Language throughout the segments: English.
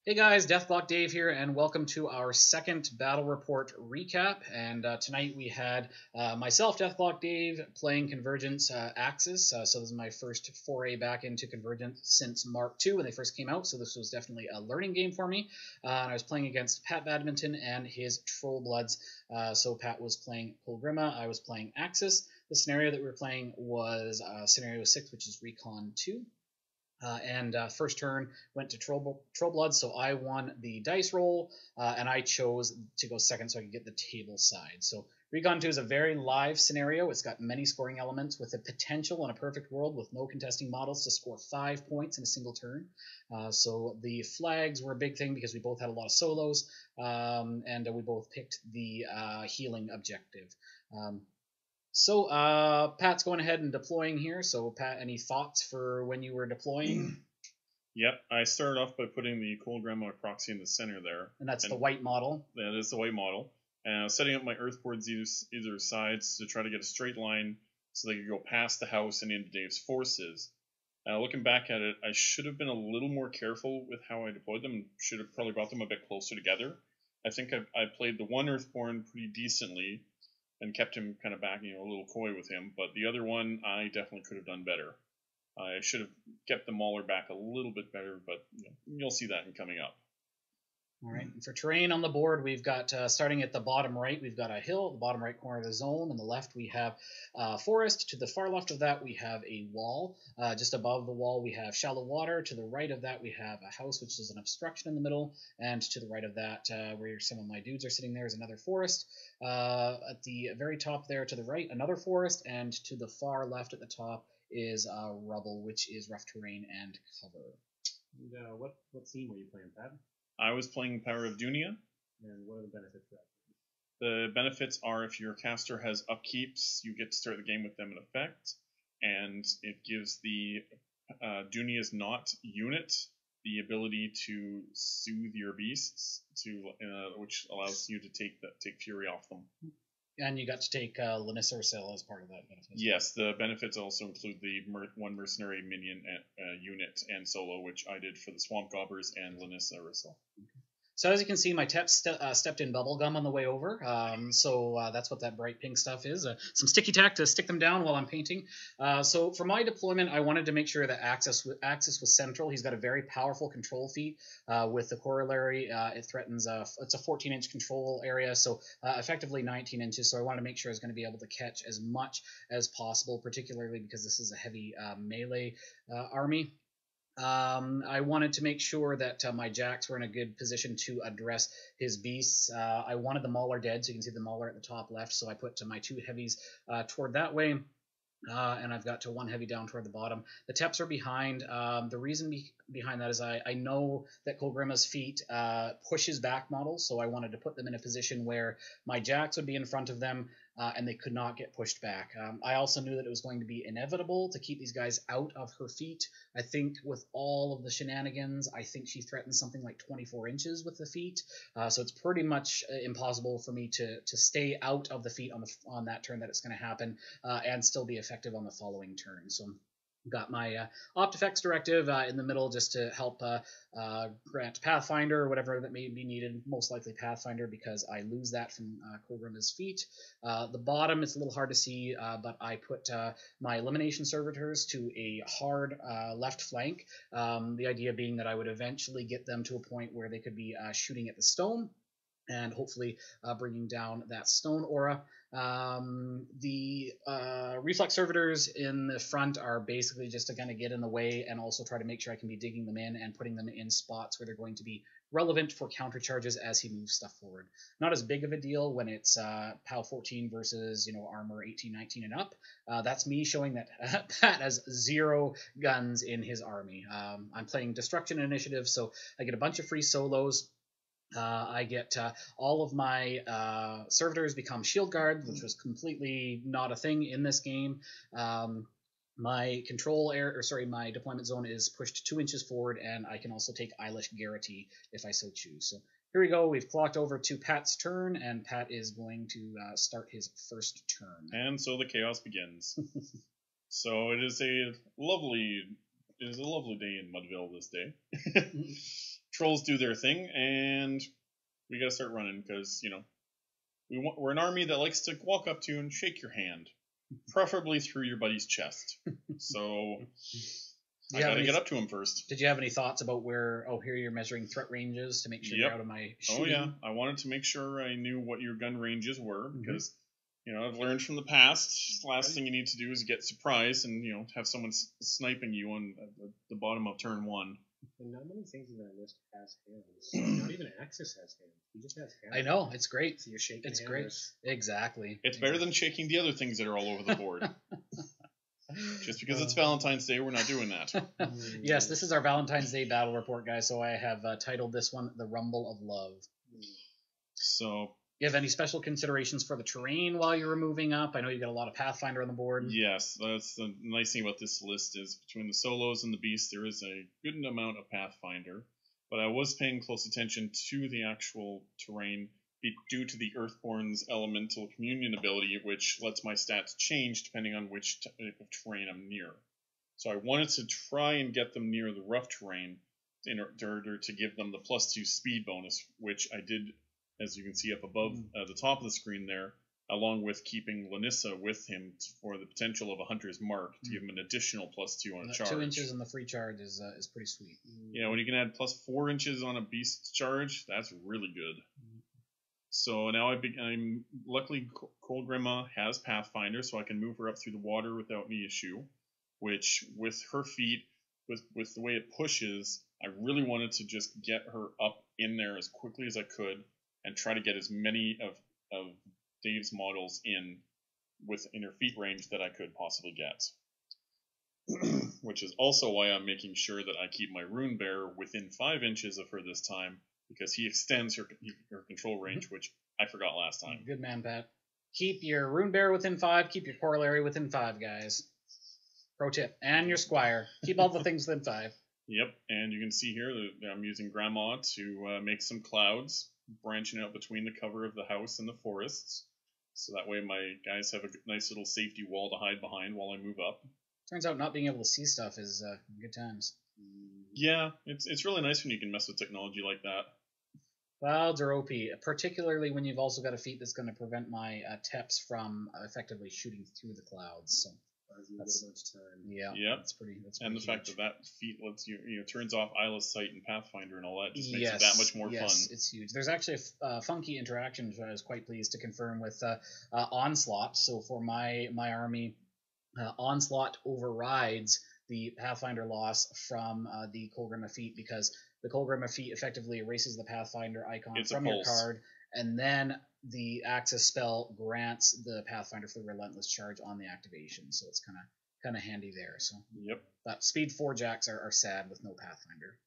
Hey guys, DeathClock Dave here, and welcome to our second battle report recap. And tonight we had myself, DeathClock Dave, playing Convergence Axis. So this is my first foray back into Convergence since Mark II when they first came out. So this was definitely a learning game for me. And I was playing against Pat Badminton and his Trollbloods. So Pat was playing Kolgrima, I was playing Axis. The scenario that we were playing was scenario 6, which is Recon 2. First turn went to Trollbloods, so I won the dice roll, and I chose to go second so I could get the table side. So Recon 2 is a very live scenario. It's got many scoring elements with the potential in a perfect world with no contesting models to score 5 points in a single turn. So the flags were a big thing because we both had a lot of solos, and we both picked the healing objective. So Pat's going ahead and deploying here. So Pat, any thoughts for when you were deploying? Yep, I started off by putting the Kolgrima proxy in the center there. And that's the white model? That is the white model. And I was setting up my earth boards either sides to try to get a straight line so they could go past the house and into Dave's forces. Looking back at it, I should have been a little more careful with how I deployed them. Should have probably brought them a bit closer together. I think I played the one Earthborn pretty decently and kept him kind of back, a little coy with him. But the other one, I definitely could have done better. I should have kept the Mauler back a little bit better, but you'll see that in coming up. All right. And for terrain on the board, we've got, starting at the bottom right, we've got a hill, the bottom right corner of the zone. On the left, we have forest. To the far left of that, we have a wall. Just above the wall, we have shallow water. To the right of that, we have a house, which is an obstruction in the middle. And to the right of that, where some of my dudes are sitting there, is another forest. At the very top there, to the right, another forest. And to the far left at the top is rubble, which is rough terrain and cover. And what scene were you playing, Pat? I was playing Power of Dunia. And what are the benefits of that? The benefits are if your caster has upkeeps, you get to start the game with them in effect, and it gives the Dunia's Not unit the ability to soothe your beasts, which allows you to take fury off them. And you got to take Lanissa Ursula as part of that benefit. Yes, the benefits also include the one mercenary minion unit and solo, which I did for the Swamp Gobbers and Lanissa Ursula. Okay. So as you can see, my Tep stepped in bubblegum on the way over, so that's what that bright pink stuff is. Some sticky tack to stick them down while I'm painting. So for my deployment, I wanted to make sure that Axis was central. He's got a very powerful control feat with the corollary. It threatens, it's a 14-inch control area, so effectively 19 inches. So I wanted to make sure I was going to be able to catch as much as possible, particularly because this is a heavy melee army. I wanted to make sure that my jacks were in a good position to address his beasts. I wanted the Mauler dead, so you can see the Mauler at the top left, so I put my 2 heavies toward that way. And I've got to 1 heavy down toward the bottom. The Teps are behind. The reason behind that is I know that Kolgrima's feat pushes back models, so I wanted to put them in a position where my jacks would be in front of them, and they could not get pushed back. I also knew that it was going to be inevitable to keep these guys out of her feat. I think with all of the shenanigans, I think she threatens something like 24 inches with the feat, so it's pretty much impossible for me to stay out of the feat on that turn that it's going to happen, and still be effective on the following turn. So got my Optifex directive in the middle just to help grant Pathfinder or whatever that may be needed, most likely Pathfinder because I lose that from Kolgrima's feat. The bottom is a little hard to see, but I put my Elimination Servitors to a hard left flank, the idea being that I would eventually get them to a point where they could be shooting at the stone and hopefully bringing down that stone aura. The reflex servitors in the front are basically just to kind of get in the way and also try to make sure I can be digging them in and putting them in spots where they're going to be relevant for counter charges as he moves stuff forward. Not as big of a deal when it's PAL 14 versus armor 18, 19 and up. That's me showing that Pat has 0 guns in his army. I'm playing Destruction Initiative, so I get a bunch of free solos. I get all of my servitors become shield guard, which was completely not a thing in this game. My my deployment zone is pushed 2 inches forward, and I can also take Eilish Garrity if I so choose. So here we go. We've clocked over to Pat's turn, and Pat is going to start his first turn. And so the chaos begins. So it is a lovely day in Mudville this day. Trolls do their thing, and we gotta start running because we're an army that likes to walk up to you and shake your hand, preferably through your buddy's chest. So I gotta get up to him first. Did you have any thoughts about where? Oh, here you're measuring threat ranges to make sure you're out of my shooting. Oh yeah, I wanted to make sure I knew what your gun ranges were because I've learned from the past. Last thing you need to do is get surprised and have someone sniping you on the bottom of turn 1. And not many things in that list has hands. Not even Axis has hands. He just has hands. I know, it's great. So you're shaking It's hands. great. Exactly. It's better than shaking the other things that are all over the board. Just because it's Valentine's Day, we're not doing that. Yes, this is our Valentine's Day battle report, guys, so I have titled this one The Rumble of Love. So... You have any special considerations for the terrain while you're moving up? I know you got a lot of Pathfinder on the board. Yes, that's the nice thing about this list is between the solos and the beasts, there is a good amount of Pathfinder. But I was paying close attention to the actual terrain due to the Earthborn's Elemental Communion ability, which lets my stats change depending on which type of terrain I'm near. So I wanted to try and get them near the rough terrain in order to give them the +2 speed bonus, which I did, as you can see up above the top of the screen there, along with keeping Lanissa with him for the potential of a Hunter's Mark to give him an additional +2 on a charge. 2 inches on the free charge is pretty sweet. Yeah, when you can add +4 inches on a beast charge, that's really good. So now I'm luckily Kolgrima has Pathfinder, so I can move her up through the water without any issue. Which with her feet, with the way it pushes, I really wanted to just get her up in there as quickly as I could. And try to get as many of Dave's models in her feet range that I could possibly get. Which is also why I'm making sure that I keep my Rune Bearer within 5 inches of her this time, because he extends her control range, which I forgot last time. Good man, Pat. Keep your Rune Bearer within 5, keep your Corollary within 5, guys. Pro tip. And your Squire. Keep all the things within 5. Yep, and you can see here that I'm using Grandma to make some clouds, branching out between the cover of the house and the forests. So that way my guys have a nice little safety wall to hide behind while I move up. Turns out not being able to see stuff is good times. Yeah, it's really nice when you can mess with technology like that. Clouds are OP, particularly when you've also got a feat that's going to prevent my Teps from effectively shooting through the clouds. So that's much time. Yeah, that's pretty. And the huge. fact that feat lets you, turns off Eyeless Sight and Pathfinder and all that just makes it that much more fun. Yes, it's huge. There's actually a funky interaction which I was quite pleased to confirm with Onslaught. So for my army, Onslaught overrides the Pathfinder loss from the Kolgrima feat because the Kolgrima feat effectively erases the Pathfinder icon from your card, and then the Axis spell grants the Pathfinder for the Relentless Charge on the activation, so it's kind of handy there. So yep. But Speed 4 Jacks are sad with no Pathfinder.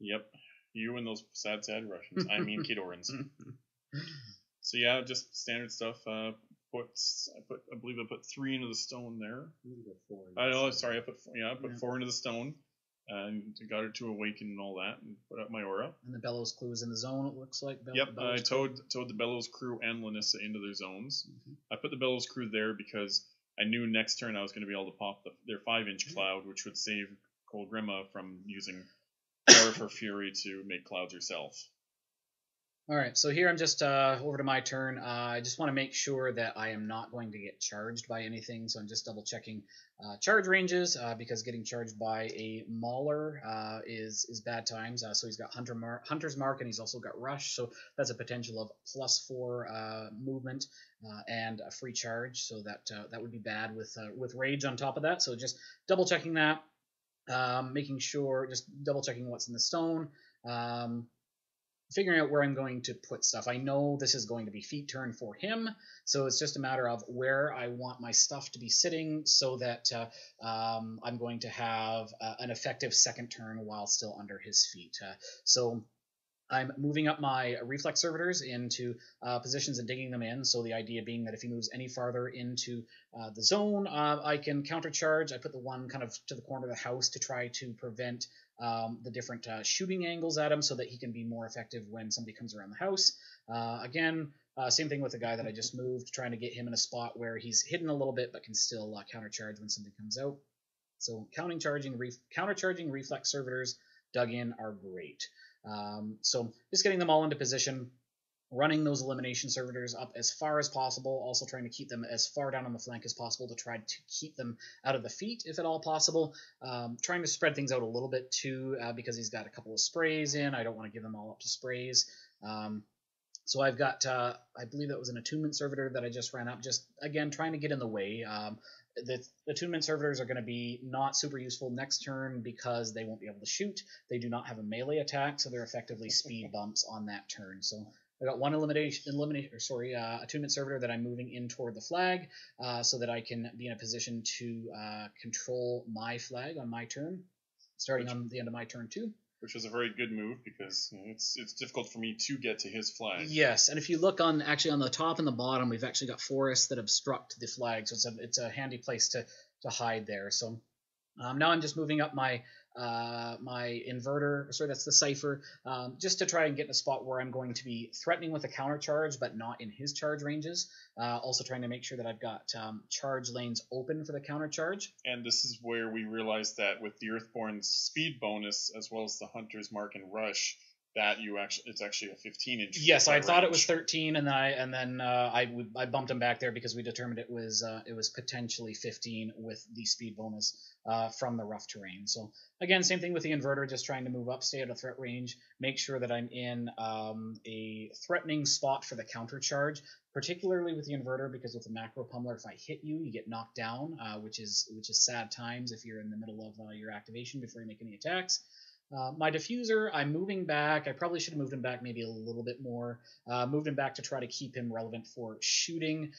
Yep. You and those sad Russians. I mean Khadorans. So yeah, just standard stuff. I believe I put 3 into the stone there. I put 4 into the stone. And got her to awaken and all that, and put up my aura. And the Bellows crew is in the zone, it looks like. I towed the Bellows crew and Lanissa into their zones. I put the Bellows crew there because I knew next turn I was going to be able to pop their 5-inch cloud, which would save Kolgrima from using Power for Fury to make clouds herself. All right, so here I'm just over to my turn. I just want to make sure that I am not going to get charged by anything, so I'm just double checking charge ranges because getting charged by a Mauler is bad times. So he's got Hunter's Mark, and he's also got Rush, so that's a potential of +4 movement and a free charge. So that would be bad with Rage on top of that. So just double checking that, making sure, just double checking what's in the stone. Figuring out where I'm going to put stuff. I know this is going to be feet turn for him, so it's just a matter of where I want my stuff to be sitting so that I'm going to have an effective second turn while still under his feet. So I'm moving up my reflex servitors into positions and digging them in. So the idea being that if he moves any farther into the zone, I can countercharge. I put the one kind of to the corner of the house to try to prevent the different shooting angles at him so that he can be more effective when somebody comes around the house. Again, same thing with the guy that I just moved, trying to get him in a spot where he's hidden a little bit but can still countercharge when something comes out. So countercharging reflex servitors dug in are great. So just getting them all into position, running those elimination servitors up as far as possible, also trying to keep them as far down on the flank as possible to try to keep them out of the feet if at all possible. Trying to spread things out a little bit too because he's got a couple of sprays in. I don't want to give them all up to sprays. So I've got, I believe that was an attunement servitor that I just ran up, just again trying to get in the way. The attunement servitors are going to be not super useful next turn because they won't be able to shoot. They do not have a melee attack, so they're effectively speed bumps on that turn. So I got one attunement servitor that I'm moving in toward the flag so that I can be in a position to control my flag on my turn, starting on the end of my turn too. Which was a very good move because it's difficult for me to get to his flag. Yes, and if you look on the top and the bottom, we've actually got forests that obstruct the flag, so it's a handy place to hide there. So now I'm just moving up my inverter. Sorry, that's the cipher, just to try and get in a spot where I'm going to be threatening with a counter charge, but not in his charge ranges. Also trying to make sure that I've got charge lanes open for the counter charge. And this is where we realized that with the Earthborn's speed bonus as well as the Hunter's Mark and Rush, that it's actually a 15-inch. Yes, I thought it was 13, and then I bumped him back there because we determined it was potentially 15 with the speed bonus from the rough terrain. So again, same thing with the inverter, just trying to move up, stay out of threat range, make sure that I'm in a threatening spot for the counter charge, particularly with the inverter because with the macro pummeler, if I hit you, you get knocked down, which is sad times if you're in the middle of your activation before you make any attacks. My diffuser, I'm moving back. I probably should have moved him back maybe a little bit more. Moved him back to try to keep him relevant for shooting.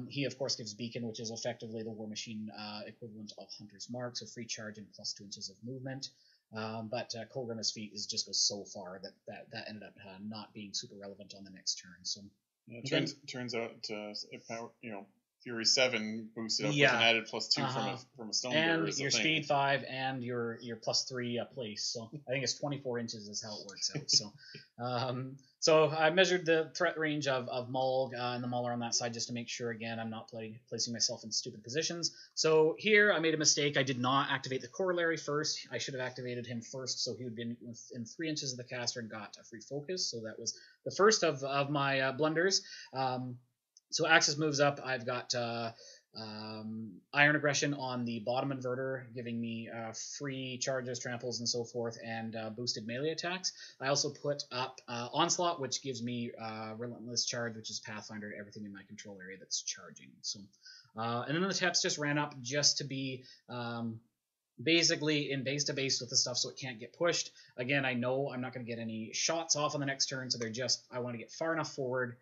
He, of course, gives Beacon, which is effectively the Warmachine equivalent of Hunter's Mark, so free charge and +2 inches of movement. But Kolgrima's feet just goes so far that ended up not being super relevant on the next turn. So yeah, turns out, Fury 7 boosted up with an added +2 from a stone bearer. And your speed 5 and your +3 place. So I think it's 24 inches is how it works out. So so I measured the threat range of Mulg and the Mauler on that side just to make sure, again, I'm not placing myself in stupid positions. So here I made a mistake. I did not activate the corollary first. I should have activated him first so he would be within 3 inches of the caster and got a free focus. So that was the first of my blunders. So Axis moves up. I've got Iron Aggression on the bottom inverter, giving me free charges, tramples, and so forth, and boosted melee attacks. I also put up Onslaught, which gives me Relentless Charge, which is Pathfinder to everything in my control area that's charging. So, and then the Teps just ran up just to be basically in base to base with the stuff so it can't get pushed. Again, I know I'm not going to get any shots off on the next turn, so I want to get far enough forward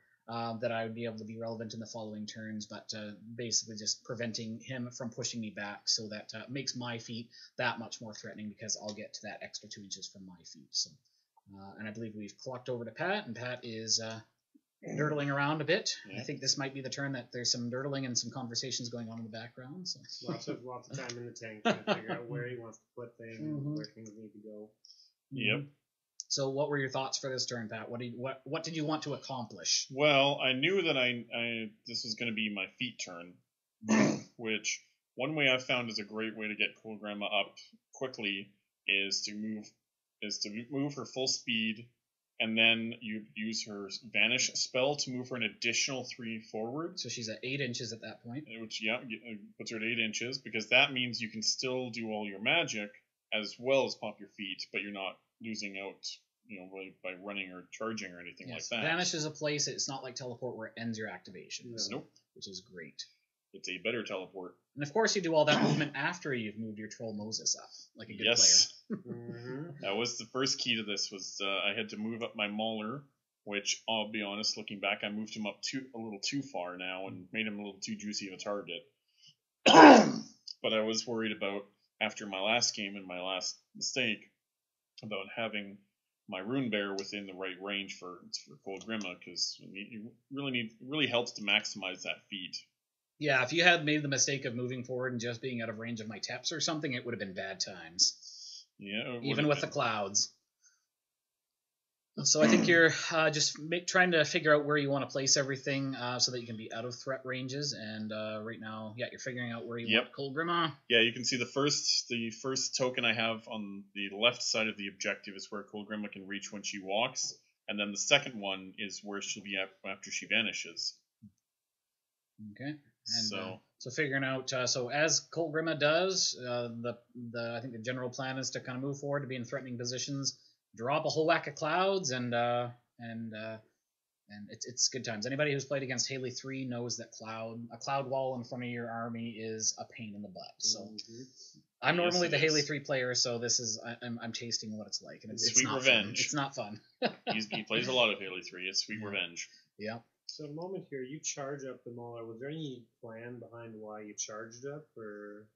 that I would be able to be relevant in the following turns, but basically just preventing him from pushing me back so that makes my feet that much more threatening because I'll get to that extra 2 inches from my feet. So, and I believe we've clocked over to Pat, and Pat is dirtling around a bit. Yeah. I think this might be the turn that there's some dirtling and some conversations going on in the background. So. Lots of time in the tank trying to figure out where he wants to put things, where things need to go. Yep. So what were your thoughts for this turn, Pat? What did you want to accomplish? Well, I knew that this was going to be my feet turn, which one way I've found is a great way to get Kolgrima up quickly is to move her full speed and then you use her Vanish spell to move her an additional 3 forward. So she's at 8 inches at that point. Which, puts her at 8 inches, because that means you can still do all your magic as well as pop your feet, but you're not losing out, by running or charging or anything like that. Vanish is a place, it's not like teleport where it ends your activation. Nope. Which is great. It's a better teleport. And of course you do all that movement after you've moved your Troll Moses up, like a good player. That was the first key to this, was I had to move up my Mauler, which, I'll be honest, looking back, I moved him up a little too far now and made him a little too juicy of a target. But I was worried about, after my last game and my last mistake, about having my Rune Bear within the right range for Kolgrima, because it really helps to maximize that feat. Yeah, if you had made the mistake of moving forward and just being out of range of my Teps or something, it would have been bad times. Yeah, even with the clouds. So I think you're just trying to figure out where you want to place everything so that you can be out of threat ranges. And right now, you're figuring out where you want Kolgrima. Yeah, you can see the first token I have on the left side of the objective is where Kolgrima can reach when she walks, and then the second one is where she'll be at after she vanishes. Okay. And, so figuring out, so as Kolgrima does, I think the general plan is to kind of move forward to be in threatening positions, drop a whole whack of clouds, and it's good times. Anybody who's played against Haley 3 knows that a cloud wall in front of your army is a pain in the butt. So I'm normally the Haley 3 player, so this is I'm tasting what it's like, and it's sweet not revenge. Fun. It's not fun. He plays a lot of Haley 3. It's sweet revenge. Yeah. So at the moment here, you charge up the Mauler. Was there any plan behind why you charged up, or?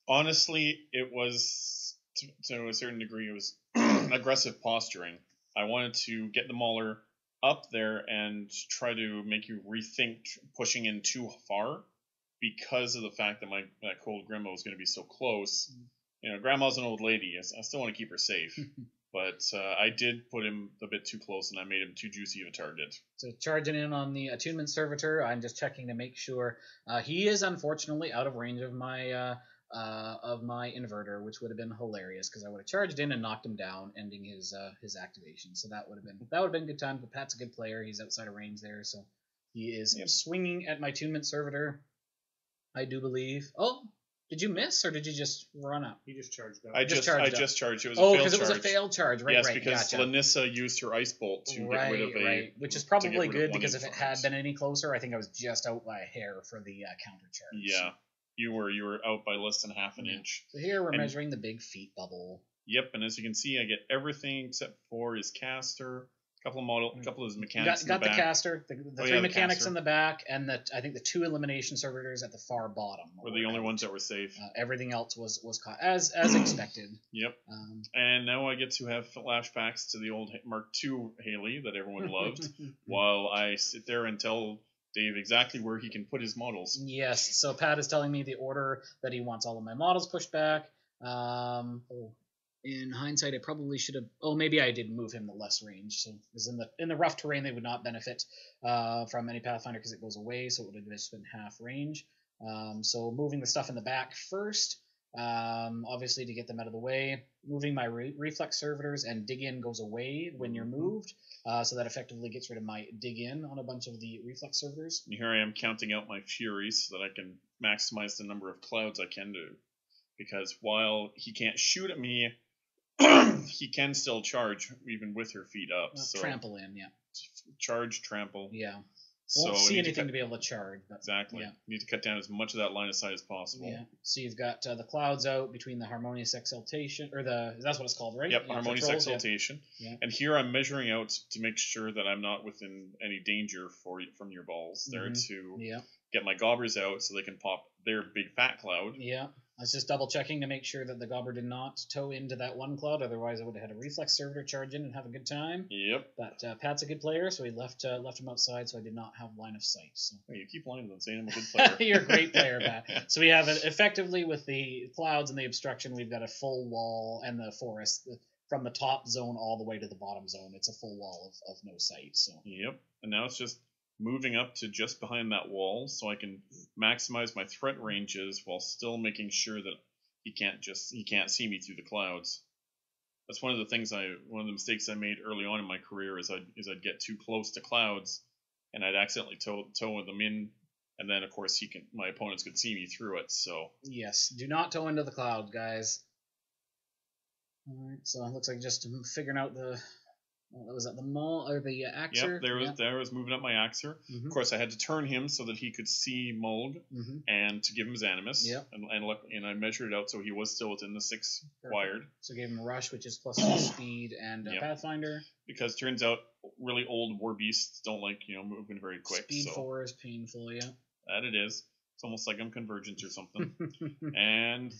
Honestly, it was, to a certain degree, it was aggressive posturing. I wanted to get the Mauler up there and try to make you rethink pushing in too far, because of the fact that that Kolgrima was going to be so close. Grandma's an old lady. I still want to keep her safe. But I did put him a bit too close, and I made him too juicy of a target. So charging in on the attunement servitor, I'm just checking to make sure he is unfortunately out of range of my inverter, which would have been hilarious because I would have charged in and knocked him down, ending his activation. So that would have been good time. But Pat's a good player; he's outside of range there, so he is swinging at my attunement servitor. I do believe. Oh. Did you miss, or did you just run up? You just charged up. I just charged. It was a failed charge. Because it was a failed charge, right? Yes, because Lanissa used her Ice Bolt to get rid of which is probably good, because if it had been any closer, I think I was just out by a hair for the counter charge. Yeah, you were out by less than half an inch. So here we're measuring the big feet bubble. Yep, and as you can see, I get everything except for his caster. A couple of his mechanics. Got the caster, the 3 mechanics in the back, and I think the 2 elimination servitors at the far bottom were the only ones that were safe. Everything else was caught as expected. Yep. And now I get to have flashbacks to the old Mark II Haley that everyone loved, while I sit there and tell Dave exactly where he can put his models. Yes. So Pat is telling me the order that he wants all of my models pushed back. In hindsight, I probably should have. Oh, maybe I did move him to less range. So, because in the rough terrain, they would not benefit from any Pathfinder because it goes away. So it would have just been half range. So moving the stuff in the back first, obviously to get them out of the way. Moving my reflex servitors and dig in goes away when you're moved. So that effectively gets rid of my dig in on a bunch of the reflex servitors. And here I am counting out my furies so that I can maximize the number of clouds I can do. Because while he can't shoot at me, he can still charge even with her feet up. Trample in, yeah. Charge, trample. Yeah. Won't see anything to be able to charge. But, exactly. Yeah. You need to cut down as much of that line of sight as possible. Yeah. So you've got the clouds out between the harmonious exaltation, or that's what it's called, right? Yep, harmonious exaltation. Yeah. And here I'm measuring out to make sure that I'm not within any danger from your balls. There to get my gobbers out so they can pop their big fat cloud. Yeah. I was just double checking to make sure that the gobber did not tow into that one cloud. Otherwise, I would have had a reflex servitor charge in and have a good time. Yep. But Pat's a good player, so he left him outside, so I did not have line of sight. So. You keep lying and saying I'm a good player. You're a great player, Pat. So we have effectively with the clouds and the obstruction, we've got a full wall, and the forest from the top zone all the way to the bottom zone. It's a full wall of no sight. So. Yep. And now it's just moving up to just behind that wall so I can maximize my threat ranges while still making sure that he can't see me through the clouds. That's one of the mistakes I made early on in my career is I'd get too close to clouds, and I'd accidentally tow them in, and then of course my opponents could see me through it. So Yes, do not tow into the cloud, guys. All right, so it looks like just figuring out the. Was that the maul or the axer? Yep, there was moving up my axer. Of course, I had to turn him so that he could see Mulg and to give him his animus. Yep. And I measured it out so he was still within the 6 wired. So gave him a rush, which is +2 speed and Pathfinder. Because it turns out really old war beasts don't like moving very quick. Speed 4 is painful, yeah. That it is. It's almost like I'm Convergence or something. And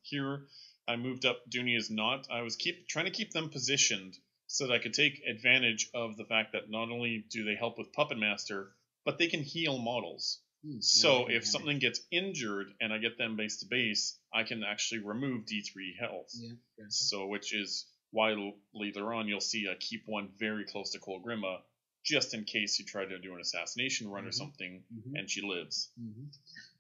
here I moved up. Dooney is not. I was trying to keep them positioned so that I could take advantage of the fact that not only do they help with Puppet Master, but they can heal models. So if something gets injured and I get them base to base, I can actually remove D3 health. Yeah, gotcha. So which is why later on you'll see I keep one very close to Kolgrima, just in case you try to do an assassination run or something and she lives.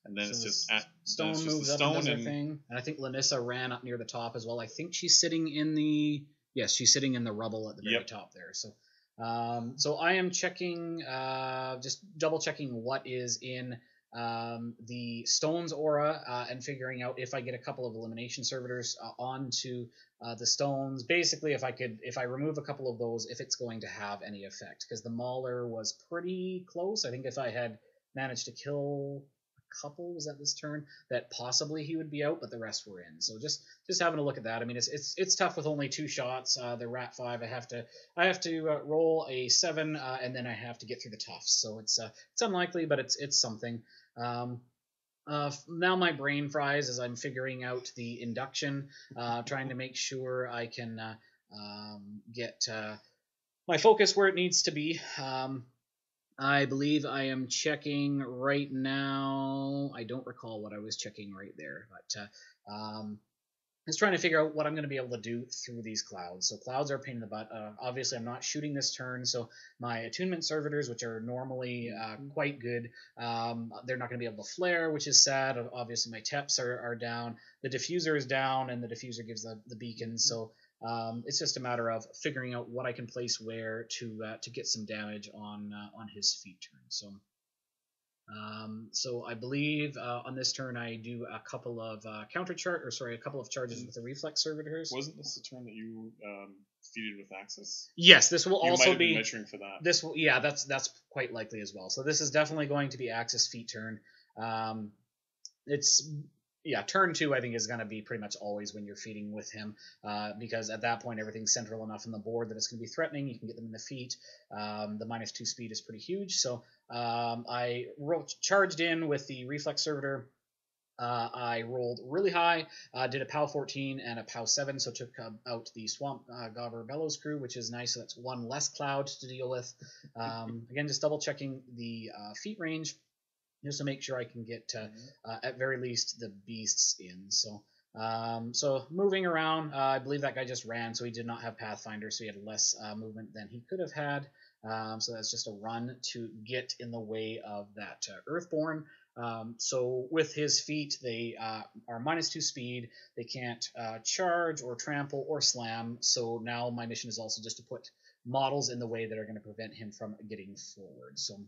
And then so it's just Stone moves up and does her thing. And I think Lanissa ran up near the top as well. I think she's sitting in the... Yes, she's sitting in the rubble at the very top there. So so I am checking, just double checking what is in the Stone's aura and figuring out if I get a couple of elimination servitors onto the Stones. Basically, if I remove a couple of those, if it's going to have any effect. Because the Mauler was pretty close. I think if I had managed to kill couple was at this turn that possibly he would be out, but the rest were in. So just having a look at that. I mean, it's tough with only 2 shots. The Rat 5, I have to roll a 7 and then I have to get through the toughs. So it's unlikely, but it's something. Now my brain fries as I'm figuring out the induction, trying to make sure I can get my focus where it needs to be. I believe I am checking right now. I don't recall what I was checking right there, but just trying to figure out what I'm going to be able to do through these clouds. So clouds are a pain in the butt. Obviously, I'm not shooting this turn, so my attunement servitors, which are normally quite good, they're not going to be able to flare, which is sad. Obviously, my teps are down. The diffuser is down, and the diffuser gives the beacon, so... it's just a matter of figuring out what I can place where to get some damage on his feet turn. So I believe on this turn I do a couple of a couple of charges with the reflex servitors. Wasn't this the turn that you feeded with Axis? Yes, this will you also might have be been measuring for that. This will, that's quite likely as well. So this is definitely going to be Axis feet turn. Turn 2 I think is going to be pretty much always when you're feeding with him, because at that point everything's central enough on the board that it's going to be threatening. You can get them in the feet. The -2 speed is pretty huge, so I charged in with the reflex servitor. I rolled really high, did a POW 14 and a POW 7, so took out the Swamp Gobber Bellows crew, which is nice, so that's 1 less cloud to deal with. Again, just double checking the feet range, just to make sure I can get, at very least, the beasts in. So moving around, I believe that guy just ran, so he did not have Pathfinder, so he had less movement than he could have had. So that's just a run to get in the way of that Earthborn. So with his feet, they are -2 speed. They can't charge or trample or slam. So now my mission is also just to put models in the way that are going to prevent him from getting forward. So.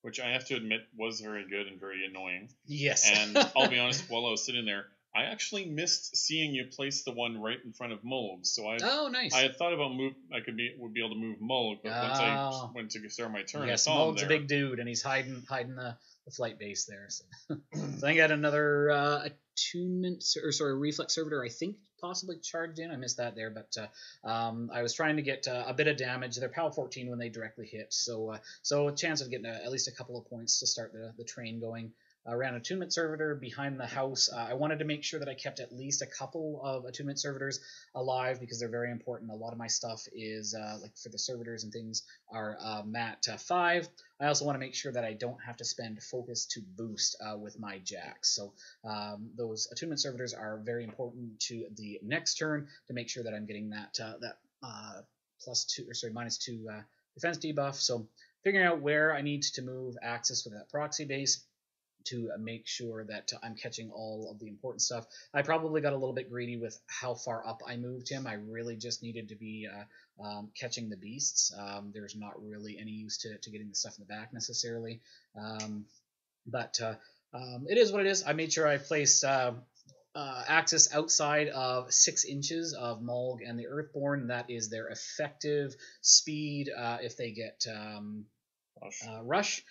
Which I have to admit was very good and very annoying. Yes. And I'll be honest, while I was sitting there, I actually missed seeing you place the one right in front of Mulg. So nice. I had thought about would be able to move Mulg, but once I went to start my turn, I saw him Mulg's there. a big dude, and he's hiding the flight base there. So, so I got another reflex servitor, I think, possibly charged in. I missed that there, but I was trying to get a bit of damage. They're POW 14 when they directly hit, so a chance of getting at least a couple of points to start the train going. Ran an attunement servitor behind the house. I wanted to make sure that I kept at least a couple of attunement servitors alive because they're very important. A lot of my stuff is, like for the servitors and things, are mat 5. I also want to make sure that I don't have to spend focus to boost with my jacks. So those attunement servitors are very important to the next turn to make sure that I'm getting that -2 defense debuff. So figuring out where I need to move Axis with that proxy base to make sure that I'm catching all of the important stuff. I probably got a little bit greedy with how far up I moved him. I really just needed to be catching the beasts. There's not really any use to getting the stuff in the back necessarily. But it is what it is. I made sure I placed Axis outside of 6 inches of Mulg and the Earthborn. That is their effective speed if they get rush.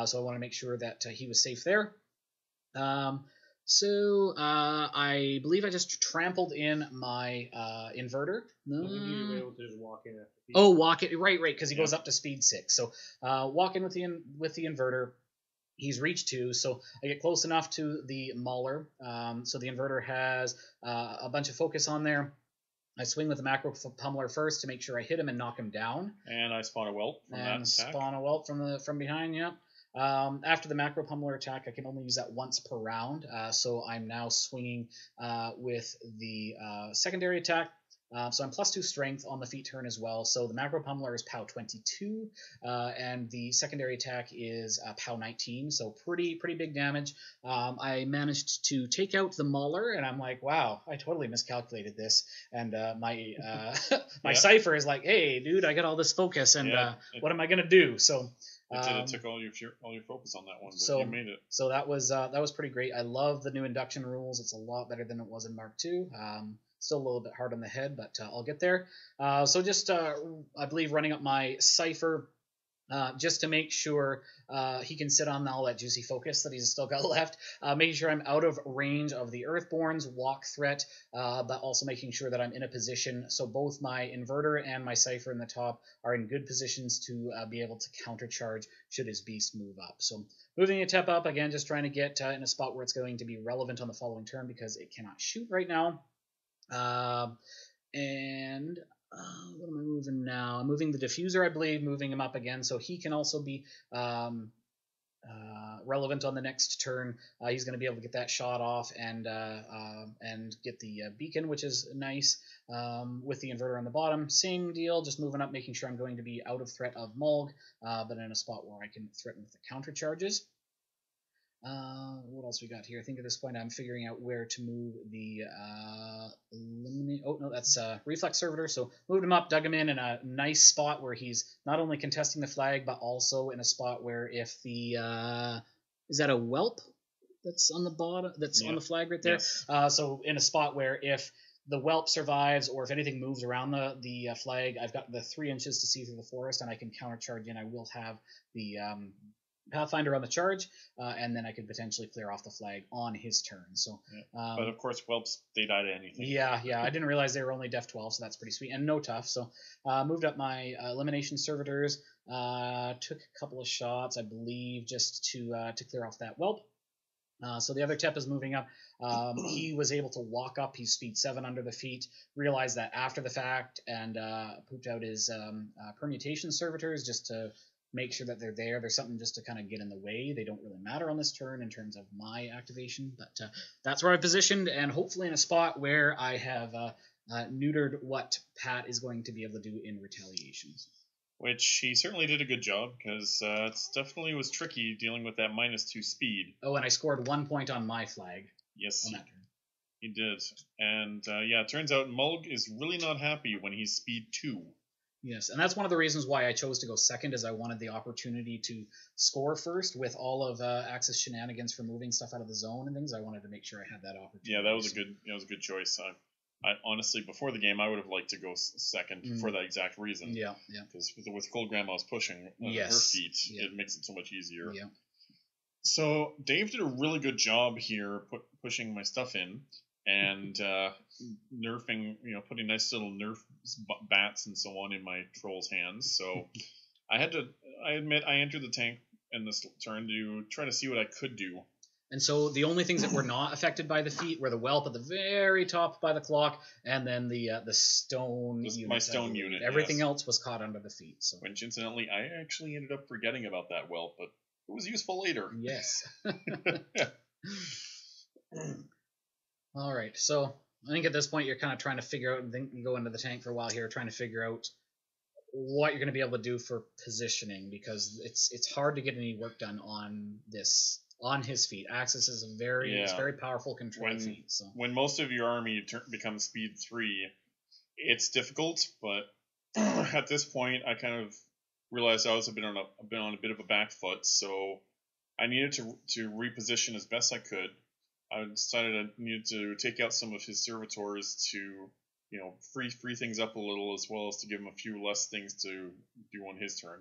So I want to make sure that he was safe there. So I believe I just trampled in my inverter. I think you were able to just walk in after. Oh, walk it right, because he goes up to speed 6. So walk in with the inverter. He's reached 2, so I get close enough to the Mauler. So the inverter has a bunch of focus on there. I swing with the macro pummeler first to make sure I hit him and knock him down. And I spawn a whelp from that attack. Spawn a whelp from behind, yeah. After the macro pummeler attack, I can only use that once per round. So I'm now swinging with the secondary attack. So I'm +2 strength on the feet turn as well. So the macro pummeler is POW 22, and the secondary attack is POW 19. So pretty big damage. I managed to take out the Mauler, and I'm like, wow, I totally miscalculated this. And my Cypher is like, hey, dude, I got all this focus, and what am I gonna do? So. It took all your focus on that one, but you made it. So that was pretty great. I love the new induction rules. It's a lot better than it was in Mark II. Still a little bit hard on the head, but I'll get there. So just, I believe, running up my Cypher just to make sure he can sit on all that juicy focus that he's still got left. Making sure I'm out of range of the Earthborn's walk threat, but also making sure that I'm in a position so both my inverter and my Cypher in the top are in good positions to be able to countercharge should his beast move up. So moving a step up, again, just trying to get in a spot where it's going to be relevant on the following turn because it cannot shoot right now. What am I moving now? I'm moving the diffuser, I believe, moving him up again, so he can also be relevant on the next turn. He's going to be able to get that shot off and get the beacon, which is nice. With the inverter on the bottom, same deal, just moving up, making sure I'm going to be out of threat of Mulg, but in a spot where I can threaten with the counter charges. What else we got here? I think at this point I'm figuring out where to move the eliminate. Oh no, that's reflex servitor. So moved him up, dug him in a nice spot where he's not only contesting the flag, but also in a spot where if the is that a whelp that's on the bottom? That's on the flag right there. Yes. So in a spot where if the whelp survives, or if anything moves around the flag, I've got the 3 inches to see through the forest, and I can countercharge in. I will have the Pathfinder on the charge, and then I could potentially clear off the flag on his turn. So, but of course, whelps, they die to anything. Yeah, I didn't realize they were only def 12, so that's pretty sweet, and no tough. So moved up my elimination servitors, took a couple of shots, I believe, just to clear off that whelp. So the other Tep is moving up. He was able to walk up. He's speed 7 under the feet. Realized that after the fact, and pooped out his permutation servitors just to make sure that they're there. There's something just to kind of get in the way. They don't really matter on this turn in terms of my activation, but that's where I positioned, and hopefully in a spot where I have neutered what Pat is going to be able to do in retaliation. Which he certainly did a good job, because it definitely was tricky dealing with that -2 speed. Oh, and I scored 1 point on my flag. Yes, on that turn. He did. And it turns out Mulg is really not happy when he's speed 2. Yes, and that's one of the reasons why I chose to go second, is I wanted the opportunity to score first with all of Axis shenanigans for moving stuff out of the zone and things. I wanted to make sure I had that opportunity. Yeah, that was a good choice. I honestly, before the game, I would have liked to go second for that exact reason. Yeah. Because with Kolgrima pushing her feet, it makes it so much easier. Yeah. So Dave did a really good job here, pushing my stuff in. And nerfing, putting nice little nerf bats and so on in my troll's hands. So I admit I entered the tank in this turn to try to see what I could do. And so the only things that were not affected by the feat were the whelp at the very top by the clock, and then the stone unit. My stone unit. Everything else was caught under the feet. So. Which, incidentally, I actually ended up forgetting about that whelp, but it was useful later. Yes. All right, so I think at this point you're kind of trying to figure out, and then you go into the tank for a while here, trying to figure out what you're going to be able to do for positioning, because it's hard to get any work done on this on his feet. Axis is it's very powerful control feat. So when most of your army becomes speed 3, it's difficult, but at this point I kind of realized I was a bit on a bit of a back foot, so I needed to reposition as best I could. I decided I needed to take out some of his servitors to, free things up a little, as well as to give him a few less things to do on his turn.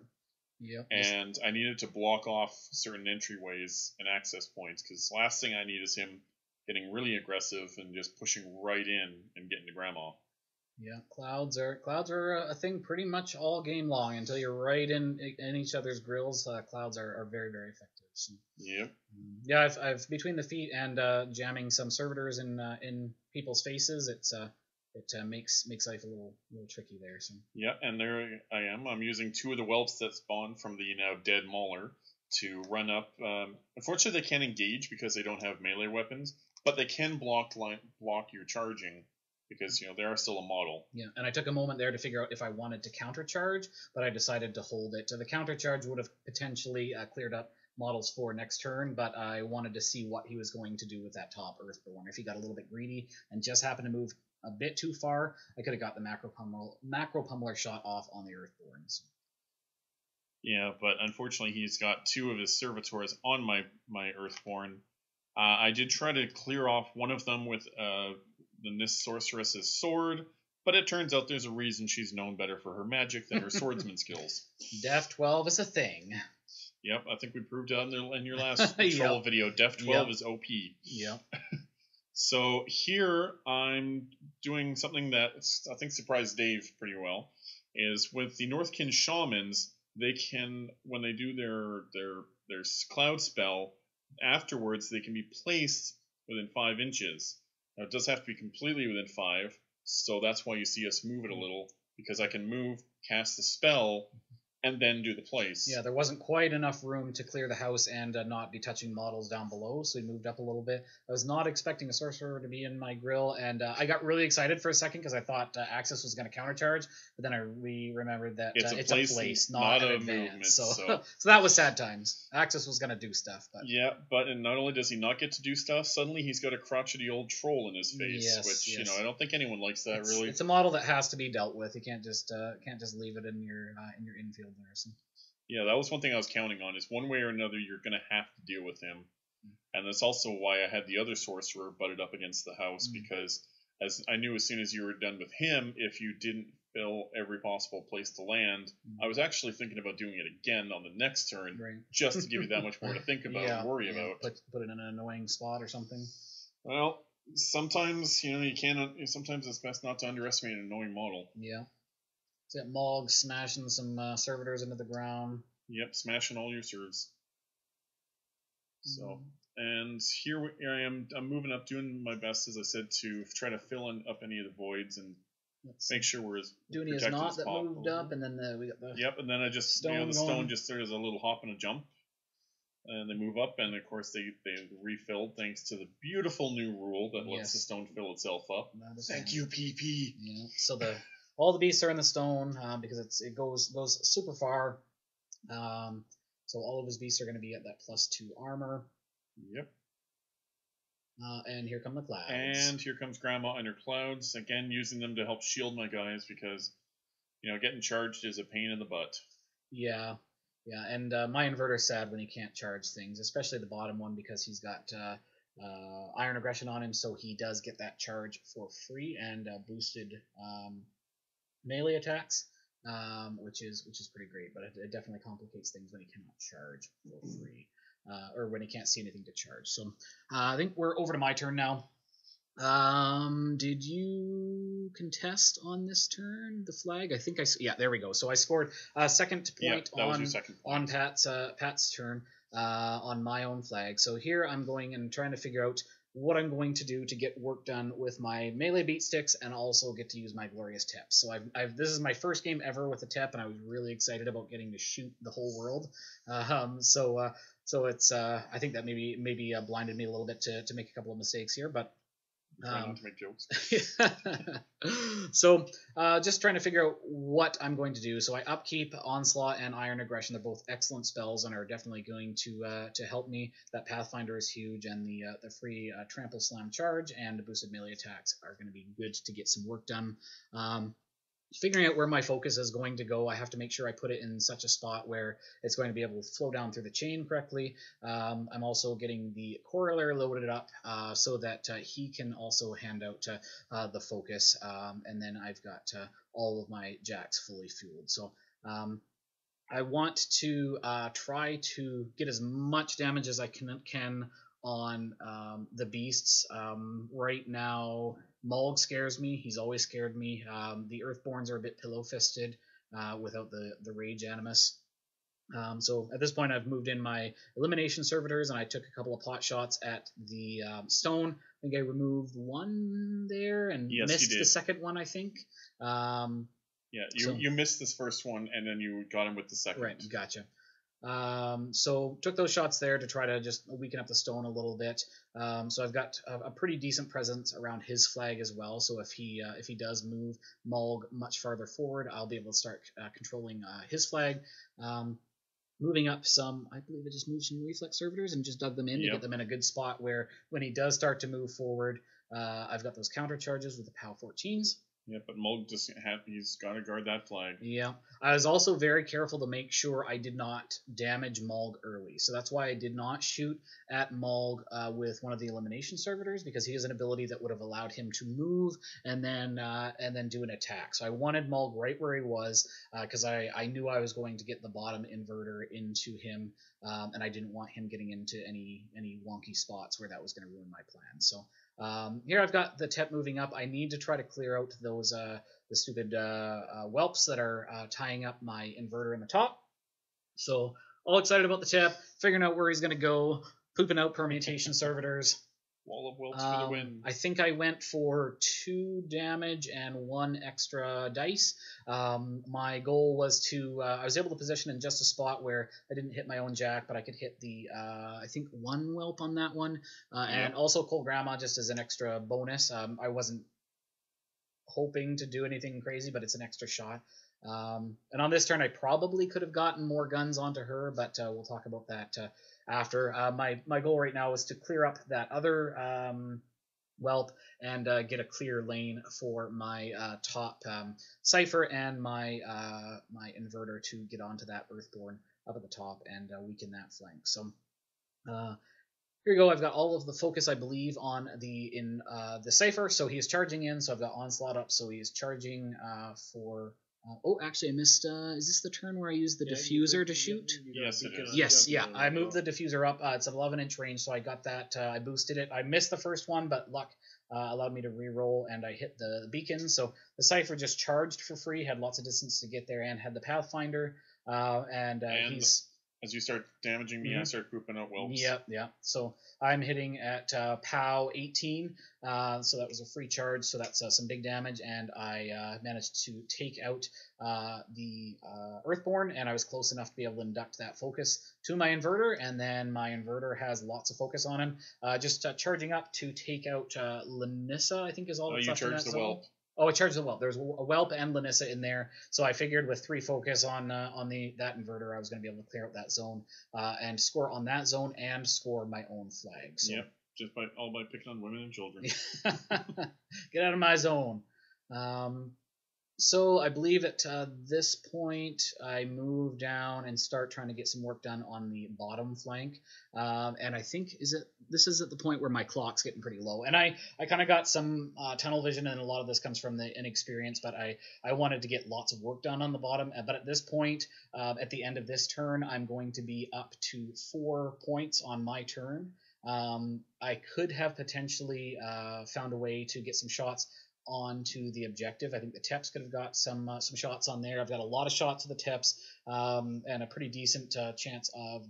Yep. And I needed to block off certain entryways and access points, because the last thing I need is him getting really aggressive and just pushing right in and getting to Grandma. Yeah, clouds are a thing pretty much all game long until you're right in each other's grills. Clouds are very, very effective. So, yep. Yeah, I've between the feet and jamming some servitors in people's faces, it makes life a little tricky there. So. Yeah, and there I am. I'm using 2 of the whelps that spawned from the now dead Mauler to run up. Unfortunately, they can't engage because they don't have melee weapons, but they can block your charging, because they are still a model. Yeah, and I took a moment there to figure out if I wanted to countercharge, but I decided to hold it. The countercharge would have potentially cleared up models for next turn, but I wanted to see what he was going to do with that top Earthborn. If he got a little bit greedy and just happened to move a bit too far, I could have got the macro pummeler shot off on the Earthborns. Yeah, but unfortunately he's got 2 of his servitors on my Earthborn. I did try to clear off one of them with the Nis Sorceress's sword, but it turns out there's a reason she's known better for her magic than her swordsman skills. Def 12 is a thing. Yep, I think we proved it in your last troll video. Def 12 is OP. Yep. So here I'm doing something that I think surprised Dave pretty well, is with the Northkin Shamans, they can, when they do their cloud spell, afterwards they can be placed within 5 inches. Now it does have to be completely within 5, so that's why you see us move it a little, because I can move, cast the spell, and then do the place. Yeah, there wasn't quite enough room to clear the house and not be touching models down below, so we moved up a little bit. I was not expecting a sorcerer to be in my grill, and I got really excited for a second because I thought Axis was going to countercharge, but then we remembered that it's a place, not an advance. Movement, so so that was sad times. Axis was going to do stuff. But. Yeah, but and not only does he not get to do stuff, suddenly he's got a crotchety old troll in his face, which I don't think anyone likes that really. It's a model that has to be dealt with. You can't just leave it in your infield there. So. Yeah, that was one thing I was counting on, is one way or another you're going to have to deal with him. And that's also why I had the other sorcerer butted up against the house, because as I knew as soon as you were done with him, if you didn't fill every possible place to land, I was actually thinking about doing it again on the next turn, just to give you that much more to think about and worry about. Put it in an annoying spot or something. Well, sometimes, you can't, sometimes it's best not to underestimate an annoying model. Yeah. So Mog smashing some servitors into the ground. Yep, smashing all your serves. So, and here I am. I'm moving up, doing my best, as I said, to try to fill up any of the voids and make sure we're as Dooney is not that possible. Moved up, and then we got the and then I just stone just there's a little hop and a jump, and they move up, and of course they refilled thanks to the beautiful new rule that lets the stone fill itself up. Thank you, PP. Yeah. So all the beasts are in the stone because it goes super far. So all of his beasts are going to be at that +2 armor. Yep. And here come the clouds. And here comes Grandma and her clouds. Again, using them to help shield my guys, because getting charged is a pain in the butt. Yeah. And my inverter's sad when he can't charge things, especially the bottom one, because he's got Iron Aggression on him, so he does get that charge for free and boosted melee attacks, which is pretty great, but it definitely complicates things when he cannot charge for free, or when he can't see anything to charge. So I think we're over to my turn now. Did you contest on this turn the flag? I think there we go. So I scored a second point on Pat's turn on my own flag. So here I'm going and trying to figure out what I'm going to do to get work done with my melee beat sticks and also get to use my glorious tips. So this is my first game ever with a tip, and I was really excited about getting to shoot the whole world. So it's I think that maybe blinded me a little bit to make a couple of mistakes here, but Trying to make jokes. So, just trying to figure out what I'm going to do. So I upkeep Onslaught and Iron Aggression. They're both excellent spells and are definitely going to help me. That Pathfinder is huge, and the free Trample Slam Charge and the boosted melee attacks are going to be good to get some work done. Figuring out where my focus is going to go, I have to make sure I put it in such a spot where it's going to be able to flow down through the chain correctly. I'm also getting the corollary loaded up so that he can also hand out the focus, and then I've got all of my jacks fully fueled. So I want to try to get as much damage as I can on the beasts. Right now, Mulg scares me. He's always scared me. The Earthborns are a bit pillow-fisted without the Rage Animus. So at this point, I've moved in my Elimination Servitors, and I took a couple of pot shots at the stone. I think I removed one there and missed the second one, I think. You missed this first one, and then you got him with the second. Right, gotcha. So took those shots there to try to just weaken up the stone a little bit. So I've got a pretty decent presence around his flag as well. So if he does move Mulg much farther forward, I'll be able to start controlling his flag. Moving up some, I believe I just moved some Reflex Servitors and just dug them in to get them in a good spot where when he does start to move forward, I've got those counter charges with the POW 14s. Yeah, but Mulg he's got to guard that flag. Yeah. I was also very careful to make sure I did not damage Mulg early. So that's why I did not shoot at Mulg with one of the Elimination Servitors, because he has an ability that would have allowed him to move and then do an attack. So I wanted Mulg right where he was because I knew I was going to get the bottom inverter into him, and I didn't want him getting into any wonky spots where that was going to ruin my plan. So here I've got the TEP moving up. I need to try to clear out those the stupid whelps that are tying up my inverter in the top. So all excited about the TEP, figuring out where he's going to go, pooping out permutation servitors. Wall of whelps for the win. I think I went for 2 damage and 1 extra dice. My goal was to I was able to position in just a spot where I didn't hit my own jack, but I could hit the I think 1 whelp on that one, and also Kolgrima just as an extra bonus. I wasn't hoping to do anything crazy, but it's an extra shot. And on this turn, I probably could have gotten more guns onto her, but we'll talk about that after. My goal right now is to clear up that other whelp and get a clear lane for my top cipher and my my inverter to get onto that Earthborn up at the top and weaken that flank. So here we go. I've got all of the focus, I believe, on the cipher. So he is charging in. So I've got Onslaught up. So he is charging for. Oh, actually, I missed. Is this the turn where I use the diffuser to shoot? Yes, it is. Yes, yeah. I moved the diffuser up. It's an 11-inch range, so I got that. I boosted it. I missed the first one, but luck allowed me to re-roll, and I hit the beacon. So the cipher just charged for free, had lots of distance to get there, and had the Pathfinder. And he's... As you start damaging me, I start pooping out whelps. Yeah. So I'm hitting at POW 18, so that was a free charge, so that's some big damage, and I managed to take out the Earthborn, and I was close enough to be able to induct that focus to my inverter, and then my inverter has lots of focus on him. Just charging up to take out Lanissa, I think is all that's left in that zone. Whelp. Oh, I charged the whelp. There's a whelp and Lanissa in there, so I figured with 3 focus on that inverter, I was going to be able to clear out that zone and score on that zone and score my own flag. So. Yep, just by picking on women and children. Get out of my zone. So I believe at this point I move down and start trying to get some work done on the bottom flank. And I think this is at the point where my clock's getting pretty low. And I kind of got some tunnel vision, and a lot of this comes from the inexperience, but I wanted to get lots of work done on the bottom. But at this point, at the end of this turn, I'm going to be up to 4 points on my turn. I could have potentially found a way to get some shots onto the objective. I think the Teps could have got some shots on there. I've got a lot of shots of the Teps and a pretty decent chance of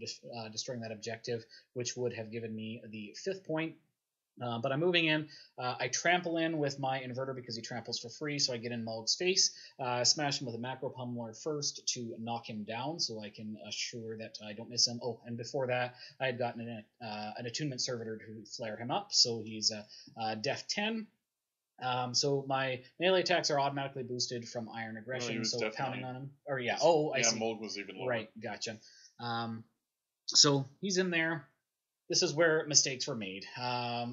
destroying that objective, which would have given me the 5th point. But I'm moving in. I trample in with my inverter because he tramples for free, so I get in Mog's face. Smash him with a macro pummeler first to knock him down, so I can assure that I don't miss him. Oh, and before that, I had gotten an attunement servitor to flare him up, so he's def 10. So my melee attacks are automatically boosted from Iron Aggression, so pounding 9. On him. Or yeah, I see. Mog was even lower. Right, gotcha. So he's in there. This is where mistakes were made.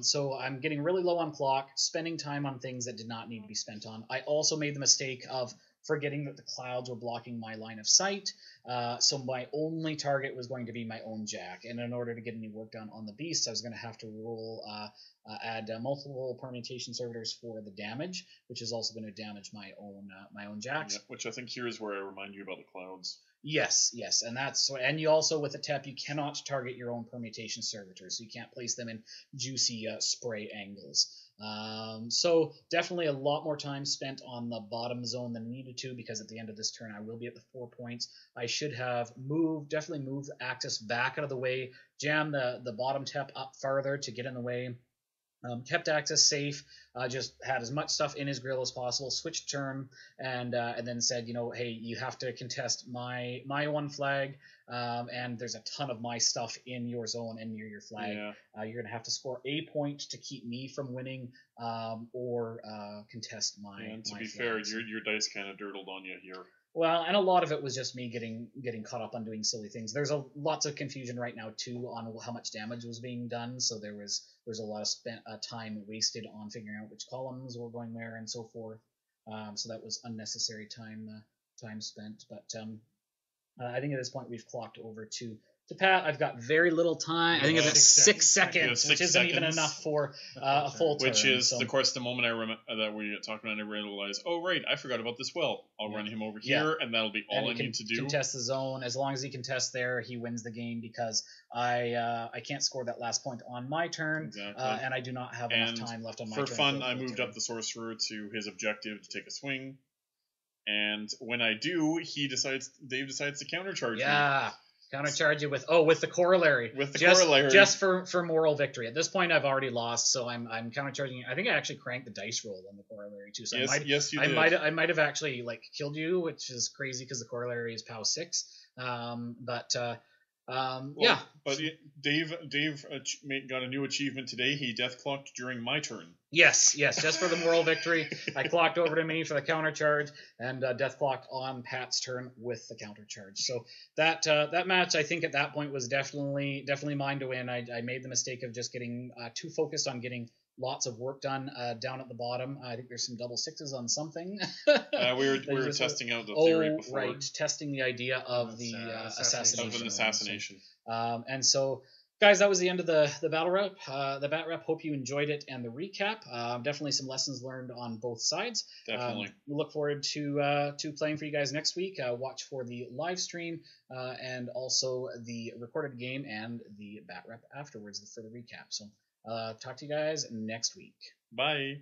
So I'm getting really low on clock, spending time on things that did not need to be spent on. I also made the mistake of forgetting that the clouds were blocking my line of sight. So my only target was going to be my own Jack. And in order to get any work done on the beast, I was going to have to roll, add multiple permutation servitors for the damage, which is also going to damage my own Jacks. Yeah, which I think here is where I remind you about the clouds. Yes, and you also with a TEP you cannot target your own permutation servitors, so you can't place them in juicy spray angles. So definitely a lot more time spent on the bottom zone than needed to, because at the end of this turn I will be at the 4 points. I should have definitely moved Axis back out of the way, jam the bottom TEP up farther to get in the way. Kept Axis safe, just had as much stuff in his grill as possible, switched turn, and then said, hey, you have to contest my one flag, and there's a ton of my stuff in your zone and near your flag. Yeah. You're going to have to score a point to keep me from winning, or contest my And to my be flags. fair, your dice kind of dirtled on you here. Well, and a lot of it was just me getting caught up on doing silly things. There's lots of confusion right now too on how much damage was being done. So there was a lot of time wasted on figuring out which columns were going where and so forth. So that was unnecessary time spent. But I think at this point we've clocked over to Pat. I've got very little time. I think it's 6 seconds, which isn't even enough for a full turn. Which is, of course, the moment that we talked about, I realized, oh, right, I forgot about this well. I'll run him over here, and that'll be all I need to do. Contest the zone. As long as he contests there, he wins the game, because I can't score that last point on my turn, and I do not have enough time left on my turn. For fun, I moved up the Sorcerer to his objective to take a swing, and when I do, Dave decides to countercharge me. Yeah. Countercharge you with the corollary. Corollary. Just for moral victory. At this point, I've already lost, so I'm countercharging. I think I actually cranked the dice roll on the corollary too. So yes, you did. I might have actually killed you, which is crazy because the corollary is POW 6. Yeah. But Dave got a new achievement today. He deathclocked during my turn. Yes, just for the moral victory. I clocked over to me for the countercharge, and deathclocked on Pat's turn with the countercharge. So that match, I think at that point was definitely mine to win. I made the mistake of just getting too focused on getting lots of work done down at the bottom. I think there's some double sixes on something. We were testing out the theory before. Right, testing the idea of the assassination. Of an assassination. And so, guys, that was the end of the battle rep. The bat rep. Hope you enjoyed it and the recap. Definitely some lessons learned on both sides. Definitely. We look forward to playing for you guys next week. Watch for the live stream and also the recorded game and the bat rep afterwards for the recap. So. Talk to you guys next week. Bye.